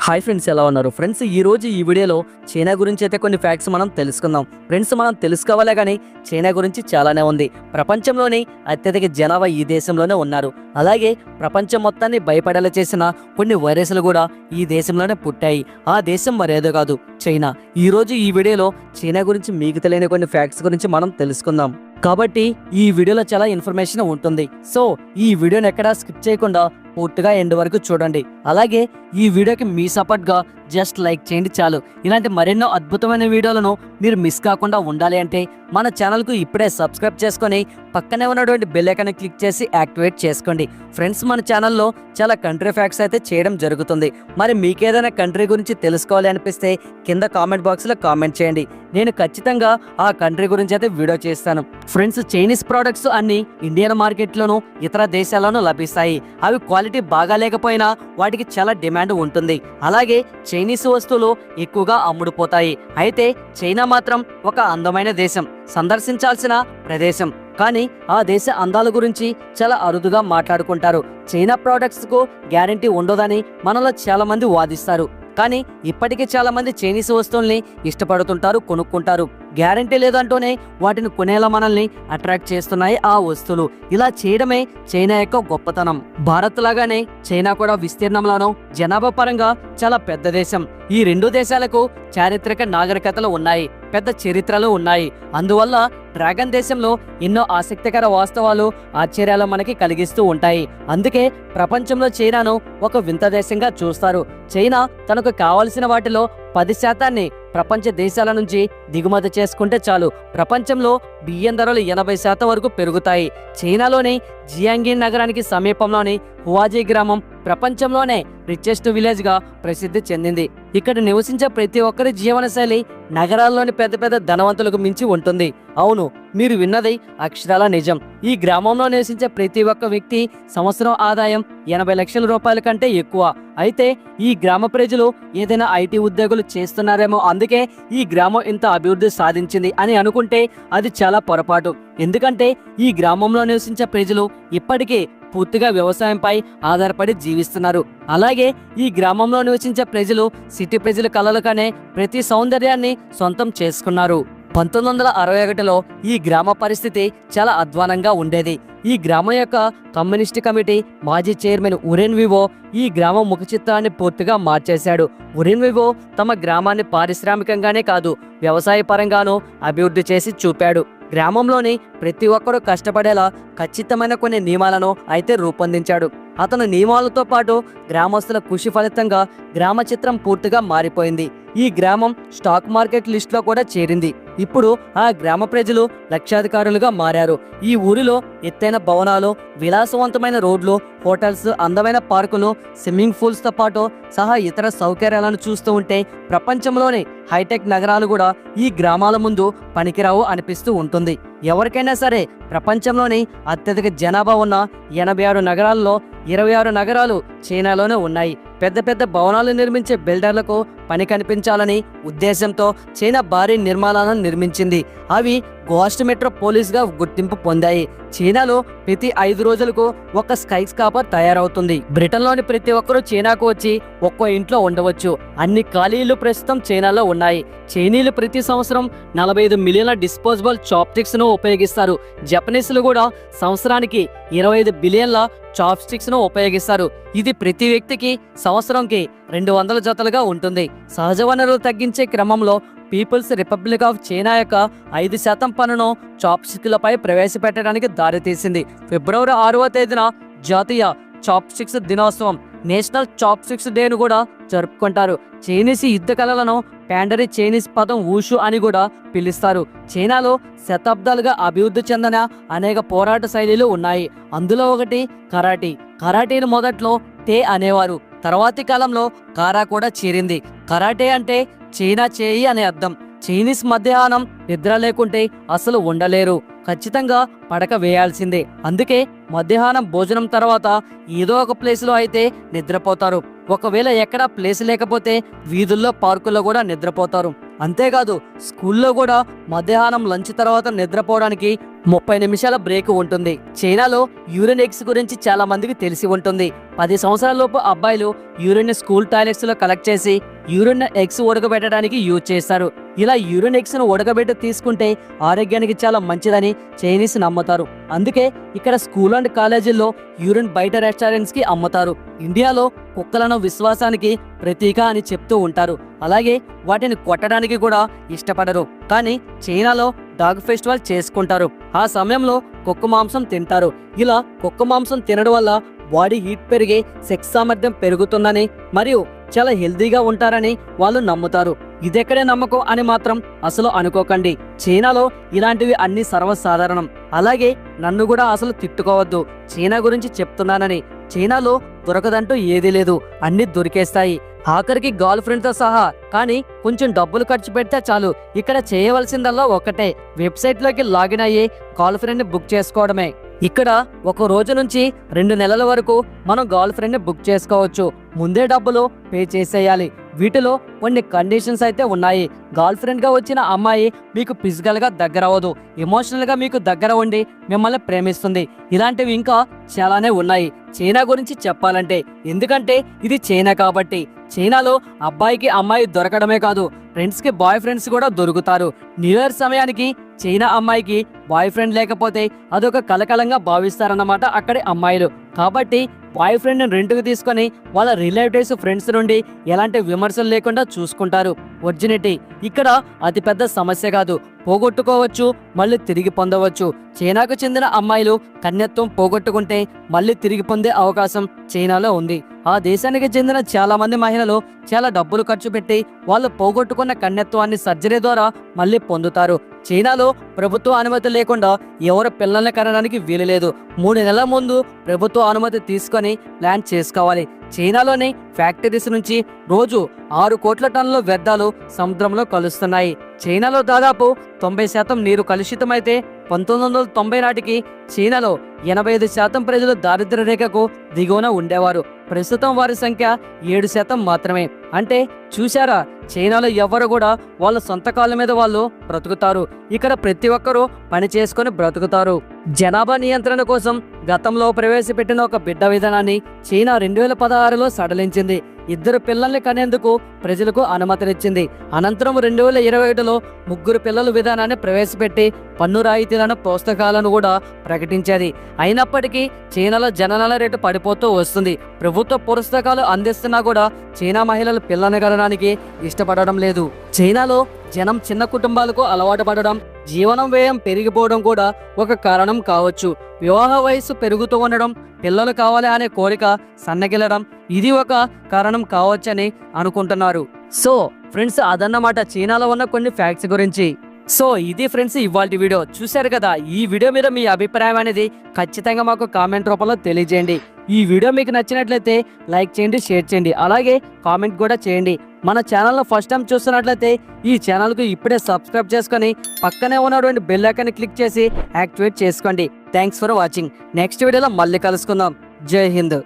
Hi friends, ఎలా ఉన్నారు friends? ఈరోజు ఈ వీడియోలో చైనా గురించి అయితే కొన్ని ఫ్యాక్ట్స్ మనం తెలుసుకుందాం ఫ్రెండ్స్. మనం తెలుసుకోవాలే కానీ చైనా గురించి చాలానే ఉంది. ప్రపంచంలోని అత్యధిక జనాభా ఈ దేశంలోనే ఉన్నారు. అలాగే ప్రపంచం మొత్తాన్ని భయపడేలా చేసిన కొన్ని వైరస్లు కూడా ఈ దేశంలోనే పుట్టాయి. ఆ దేశం మరేదో కాదు, చైనా. ఈరోజు ఈ వీడియోలో చైనా గురించి మీకు తెలియని కొన్ని ఫ్యాక్ట్స్ గురించి మనం తెలుసుకుందాం. కాబట్టి ఈ వీడియోలో చాలా ఇన్ఫర్మేషన్ ఉంటుంది. సో ఈ వీడియోని ఎక్కడా స్కిప్ చేయకుండా పూర్తిగా ఎండ్ వరకు చూడండి. అలాగే ఈ వీడియోకి మీ సపోర్ట్గా జస్ట్ లైక్ చేయండి చాలు. ఇలాంటి మరెన్నో అద్భుతమైన వీడియోలను మీరు మిస్ కాకుండా ఉండాలి అంటే మన ఛానల్కు ఇప్పుడే సబ్స్క్రైబ్ చేసుకొని పక్కనే ఉన్నటువంటి బెల్ ఐకాన్ క్లిక్ చేసి యాక్టివేట్ చేసుకోండి. ఫ్రెండ్స్, మన ఛానల్లో చాలా కంట్రీ ఫ్యాక్ట్స్ అయితే చేయడం జరుగుతుంది. మరి మీకేదైనా కంట్రీ గురించి తెలుసుకోవాలి అనిపిస్తే కింద కామెంట్ బాక్స్లో కామెంట్ చేయండి. నేను ఖచ్చితంగా ఆ కంట్రీ గురించి అయితే వీడియో చేస్తాను. ఫ్రెండ్స్, చైనీస్ ప్రోడక్ట్స్ అన్ని ఇండియన్ మార్కెట్లోనూ ఇతర దేశాల్లోనూ లభిస్తాయి. అవి క్వాలిటీ బాగా లేకపోయినా వాటికి చాలా డిమాండ్ ఉంటుంది. అలాగే చైనీస్ వస్తువులు ఎక్కువగా అమ్ముడుపోతాయి. అయితే చైనా మాత్రం ఒక అందమైన దేశం, సందర్శించాల్సిన ప్రదేశం. కానీ ఆ దేశ అందాల గురించి చాలా అరుదుగా మాట్లాడుకుంటారు. చైనా ప్రోడక్ట్స్ కు గ్యారంటీ ఉండదని మనలో చాలా మంది వాదిస్తారు. కానీ ఇప్పటికీ చాలా మంది చైనీస్ వస్తువుల్ని ఇష్టపడుతుంటారు, కొనుక్కుంటారు. గ్యారంటీ లేదంటూనే వాటిని కొనేలా మనల్ని అట్రాక్ట్ చేస్తున్నాయి ఆ వస్తువులు. ఇలా చేయడమే చైనా యొక్క గొప్పతనం. భారత్ లాగానే చైనా కూడా విస్తీర్ణంలోనూ జనాభా పరంగా చాలా పెద్ద దేశం. ఈ రెండు దేశాలకు చారిత్రక నాగరికతలు ఉన్నాయి, పెద్ద చరిత్రలు ఉన్నాయి. అందువల్ల డ్రాగన్ దేశంలో ఎన్నో ఆసక్తికర వాస్తవాలు, ఆశ్చర్యాలు మనకి కలిగిస్తూ ఉంటాయి. అందుకే ప్రపంచంలో చైనాను ఒక వింత దేశంగా చూస్తారు. చైనా తనకు కావలసిన వాటిలో 10% ప్రపంచ దేశాల నుంచి దిగుమతి చేసుకుంటే చాలు ప్రపంచంలో బియ్యం ధరలు 80% వరకు పెరుగుతాయి. చైనాలోని జియాంగిన్ నగరానికి సమీపంలోని హువాజీ గ్రామం ప్రపంచంలోనే రిచెస్ట్ విలేజ్ గా ప్రసిద్ధి చెందింది. ఇక్కడ నివసించే ప్రతి ఒక్కరి జీవనశైలి నగరాల్లోని పెద్ద పెద్ద ధనవంతులకు మించి ఉంటుంది. అవును, మీరు విన్నది అక్షరాల నిజం. ఈ గ్రామంలో నివసించే ప్రతి ఒక్క వ్యక్తి సంవత్సరం ఆదాయం 80 లక్షల రూపాయల కంటే ఎక్కువ. అయితే ఈ గ్రామ ప్రజలు ఏదైనా ఐటీ ఉద్యోగులు చేస్తున్నారేమో, అందుకే ఈ గ్రామం ఇంత అభివృద్ధి సాధించింది అని అనుకుంటే అది చాలా పొరపాటు. ఎందుకంటే ఈ గ్రామంలో నివసించే ప్రజలు ఇప్పటికీ పూర్తిగా వ్యవసాయంపై ఆధారపడి జీవిస్తున్నారు. అలాగే ఈ గ్రామంలో నివసించే ప్రజలు సిటీ ప్రజల కలలుగానే ప్రతి సౌందర్యాన్ని సొంతం చేసుకున్నారు. 1961లో ఈ గ్రామ పరిస్థితి చాలా అధ్వానంగా ఉండేది. ఈ గ్రామం యొక్క కమ్యూనిస్ట్ కమిటీ మాజీ చైర్మన్ ఉరెన్ వివో ఈ గ్రామం ముఖ చిత్రాన్ని పూర్తిగా మార్చేశాడు. ఉరెన్ వివో తమ గ్రామాన్ని పారిశ్రామికంగానే కాదు, వ్యవసాయ పరంగానూ అభివృద్ధి చేసి చూపాడు. గ్రామంలోని ప్రతి ఒక్కరూ కష్టపడేలా ఖచ్చితమైన కొన్ని నియమాలను అయితే రూపొందించాడు. అతను నియమాలతో పాటు గ్రామస్తుల కృషి ఫలితంగా గ్రామ చిత్రం పూర్తిగా మారిపోయింది. ఈ గ్రామం స్టాక్ మార్కెట్ లిస్టులో కూడా చేరింది. ఇప్పుడు ఆ గ్రామ ప్రజలు లక్షాధికారులుగా మారారు. ఈ ఊరిలో ఎత్తైన భవనాలు, విలాసవంతమైన రోడ్లు, హోటల్స్, అందమైన పార్కులు, స్విమ్మింగ్ పూల్స్ తో పాటు సహా ఇతర సౌకర్యాలను చూస్తూ ఉంటే ప్రపంచంలోని హైటెక్ నగరాలు కూడా ఈ గ్రామాల ముందు పనికిరావు అనిపిస్తూ ఉంటుంది. ఎవరికైనా సరే ప్రపంచంలోని అత్యధిక జనాభా ఉన్న 86 నగరాల్లో 26 నగరాలు చైనాలోనే ఉన్నాయి. పెద్ద పెద్ద భవనాలు నిర్మించే బిల్డర్లకు పని కనిపించాలని ఉద్దేశంతో చైనా భారీ నిర్మాణాలను నిర్మించింది. అవి గోస్ట్ మెట్రోపోలిస్ గా గుర్తింపు పొందాయి. చైనాలో ప్రతి 5 రోజులకు ఒక స్కై స్కాపర్ తయారవుతుంది. బ్రిటన్లోని ప్రతి ఒక్కరూ చైనాకు వచ్చి ఒక్కో ఇంట్లో ఉండవచ్చు. అన్ని ఖాళీ ఇళ్లు ప్రస్తుతం చైనాలో ఉన్నాయి. చైనీయులు ప్రతి సంవత్సరం 45 మిలియన్ల డిస్పోజబుల్ చాప్స్టిక్స్ ను ఉపయోగిస్తారు. జపనీసులు కూడా సంవత్సరానికి 25 బిలియన్ల చాప్స్టిక్స్ ను ఉపయోగిస్తారు. ఇది ప్రతి వ్యక్తికి సంవత్సరంకి 200 జతలుగా ఉంటుంది. సహజ వనరులు తగ్గించే క్రమంలో పీపుల్స్ రిపబ్లిక్ ఆఫ్ చైనా యొక్క 5% పన్నును చాప్స్టిక్లపై ప్రవేశపెట్టడానికి దారితీసింది. ఫిబ్రవరి 6వ తేదీన జాతీయ చాప్స్టిక్స్ దినోత్సవం, నేషనల్ చాప్స్టిక్స్ డేను కూడా జరుపుకుంటారు. చైనీస్ యుద్ధ కళలను ప్యాండరీ చైనీస్ పదం ఊషు అని కూడా పిలుస్తారు. చైనాలో శతాబ్దాలుగా అభివృద్ధి చెందిన అనేక పోరాట శైలిలు ఉన్నాయి. అందులో ఒకటి కరాటీ. కరాటీని మొదట్లో టే అనేవారు. తర్వాతి కాలంలో కారా కూడా చేరింది. కరాటే అంటే చైనా చేయి అనే అర్థం. చైనీస్ మధ్యాహ్నం నిద్ర లేకుంటే అసలు ఉండలేరు, ఖచ్చితంగా పడక వేయాల్సిందే. అందుకే మధ్యాహ్నం భోజనం తర్వాత ఏదో ఒక ప్లేస్లో అయితే నిద్రపోతారు. ఒకవేళ ఎక్కడా ప్లేస్ లేకపోతే వీధుల్లో పార్కుల్లో కూడా నిద్రపోతారు. అంతేకాదు స్కూల్లో కూడా మధ్యాహ్నం లంచ్ తర్వాత నిద్రపోవడానికి 30 నిమిషాల బ్రేక్ ఉంటుంది. చైనాలో యూరిన్ ఎగ్స్ గురించి చాలా మందికి తెలిసి ఉంటుంది. 10 సంవత్సరాల లోపు అబ్బాయిలు యూరిన్ స్కూల్ టాయిలెట్స్ లో కలెక్ట్ చేసి యూరిన్ ఎగ్స్ ఉడకబెట్టడానికి యూజ్ చేస్తారు. ఇలా యూరిన్ ఎగ్స్ ను ఉడకబెట్టి తీసుకుంటే ఆరోగ్యానికి చాలా మంచిదని చైనీస్ నమ్ముతారు. అందుకే ఇక్కడ స్కూల్ అండ్ కాలేజీల్లో యూరిన్ బయట రెస్టారెంట్స్ కి అమ్ముతారు. ఇండియాలో కుక్కలను విశ్వాసానికి ప్రతీక అని చెప్తూ ఉంటారు. అలాగే వాటిని కొట్టడానికి కూడా ఇష్టపడరు. కానీ చైనాలో డాగ్ ఫెస్టివల్ చేసుకుంటారు. ఆ సమయంలో కుక్క మాంసం తింటారు. ఇలా కుక్క మాంసం తినడం వల్ల బాడీ హీట్ పెరిగి సెక్స్ సామర్థ్యం పెరుగుతుందని మరియు చాలా హెల్దీగా ఉంటారని వాళ్ళు నమ్ముతారు. ఇదెక్కడే నమ్మకం అని మాత్రం అసలు అనుకోకండి. చైనాలో ఇలాంటివి అన్ని సర్వసాధారణం. అలాగే నన్ను కూడా అసలు తిట్టుకోవద్దు, చైనా గురించి చెప్తున్నానని. చైనాలో దొరకదంటూ ఏదీ లేదు, అన్ని దొరికేస్తాయి. ఆఖరికి గర్ల్ ఫ్రెండ్ తో సహా. కానీ కొంచెం డబ్బులు ఖర్చు పెడితే చాలు. ఇక్కడ చేయవలసిందల్లా ఒకటే, వెబ్సైట్ లోకి లాగిన్ అయ్యి గర్ల్ ఫ్రెండ్ ని బుక్ చేసుకోవడమే. ఇక్కడ ఒక రోజు నుంచి 2 నెలల వరకు మనం గర్ల్ ఫ్రెండ్ ని బుక్ చేసుకోవచ్చు. ముందే డబ్బులు పే చేసేయాలి. వీటిలో కొన్ని కండిషన్స్ అయితే ఉన్నాయి. గర్ల్ ఫ్రెండ్ గా వచ్చిన అమ్మాయి మీకు ఫిజికల్ గా దగ్గర అవ్వదు, ఎమోషనల్ గా మీకు దగ్గర ఉండి మిమ్మల్ని ప్రేమిస్తుంది. ఇలాంటివి ఇంకా చాలానే ఉన్నాయి చైనా గురించి చెప్పాలంటే. ఎందుకంటే ఇది చైనా కాబట్టి. చైనాలో అబ్బాయికి అమ్మాయి దొరకడమే కాదు, ఫ్రెండ్స్ కి బాయ్ ఫ్రెండ్స్ కూడా దొరుకుతారు. న్యూ ఇయర్ సమయానికి చైనా అమ్మాయికి బాయ్ ఫ్రెండ్ లేకపోతే అదొక కలకలంగా భావిస్తారన్నమాట అక్కడి అమ్మాయిలు. కాబట్టి బాయ్ ఫ్రెండ్ ని రెంట్కి తీసుకొని వాళ్ళ రిలేటివ్స్ ఫ్రెండ్స్ నుండి ఎలాంటి విమర్శలు లేకుండా చూసుకుంటారు. ఒరిజినిటీ ఇక్కడ అతిపెద్ద సమస్య కాదు, పోగొట్టుకోవచ్చు మళ్ళీ తిరిగి పొందవచ్చు. చైనాకు చెందిన అమ్మాయిలు కన్యత్వం పోగొట్టుకుంటే మళ్ళీ తిరిగి పొందే అవకాశం చైనాలో ఉంది. ఆ దేశానికి చెందిన చాలా మంది మహిళలు చాలా డబ్బులు ఖర్చు పెట్టి వాళ్ళు పోగొట్టుకున్న కన్యత్వాన్ని సర్జరీ ద్వారా మళ్ళీ పొందుతారు. చైనాలో ప్రభుత్వ అనుమతి లేకుండా ఎవరు పిల్లల్ని కనడానికి వీలు లేదు. 3 నెలల ముందు ప్రభుత్వ అనుమతి తీసుకొని ప్లాన్ చేసుకోవాలి. చైనాలోని ఫ్యాక్టరీస్ నుంచి రోజు 6 కోట్ల టన్నుల వ్యర్థాలు సముద్రంలో కలుస్తున్నాయి. చైనాలో దాదాపు 90% నీరు కలుషితమైతే 1990 నాటికి చైనాలో 85% ప్రజలు దారిద్ర్య రేఖకు దిగువన ఉండేవారు. ప్రస్తుతం వారి సంఖ్య 7% మాత్రమే. అంటే చూశారా, చైనాలో ఎవరు కూడా వాళ్ళ సొంత కాళ్ళ మీద వాళ్ళు బ్రతుకుతారు. ఇక్కడ ప్రతి ఒక్కరూ పని చేసుకొని బ్రతుకుతారు. జనాభా నియంత్రణ కోసం గతంలో ప్రవేశపెట్టిన ఒక బిడ్డ విధానాన్ని చైనా 2016లో సడలించింది. 2 పిల్లల్ని కనేందుకు ప్రజలకు అనుమతినిచ్చింది. అనంతరం 2021లో 3 పిల్లల విధానాన్ని ప్రవేశపెట్టి పన్ను రాయితీలను పుస్తకాలను కూడా ప్రకటించేది. అయినప్పటికీ చైనాలో జననాల రేటు పడిపోతూ వస్తుంది. ప్రభుత్వ పుస్తకాలు అందిస్తున్నా కూడా చైనా మహిళలు పిల్లల్ని కనడానికి ఇష్టపడడం లేదు. చైనాలో జనం చిన్న కుటుంబాలకు అలవాటు పడడం, జీవనం వ్యయం పెరిగిపోవడం కూడా ఒక కారణం కావచ్చు. వివాహ వయస్సు పెరుగుతూ ఉండడం, పిల్లలు కావాలి అనే కోరిక సన్నగిల్లడం ఇది ఒక కారణం కావచ్చని అనుకుంటున్నారు. సో ఫ్రెండ్స్, అదన్నమాట చైనాలో ఉన్న కొన్ని ఫ్యాక్ట్స్ గురించి. సో ఇది ఫ్రెండ్స్ ఇవాల్టి వీడియో. చూశారు కదా, ఈ వీడియో మీద మీ అభిప్రాయం అనేది ఖచ్చితంగా మాకు కామెంట్ రూపంలో తెలియజేయండి. ఈ వీడియో మీకు నచ్చినట్లయితే లైక్ చేయండి, షేర్ చేయండి, అలాగే కామెంట్ కూడా చేయండి. మన ఛానల్లో ఫస్ట్ టైం చూస్తున్నట్లయితే ఈ ఛానల్కు ఇప్పుడే సబ్స్క్రైబ్ చేసుకొని పక్కనే ఉన్నటువంటి బెల్ ఐకాన్ని క్లిక్ చేసి యాక్టివేట్ చేసుకోండి. Thanks for watching. నెక్స్ట్ వీడియోలో మళ్ళీ కలుసుకుందాం. జై హింద్.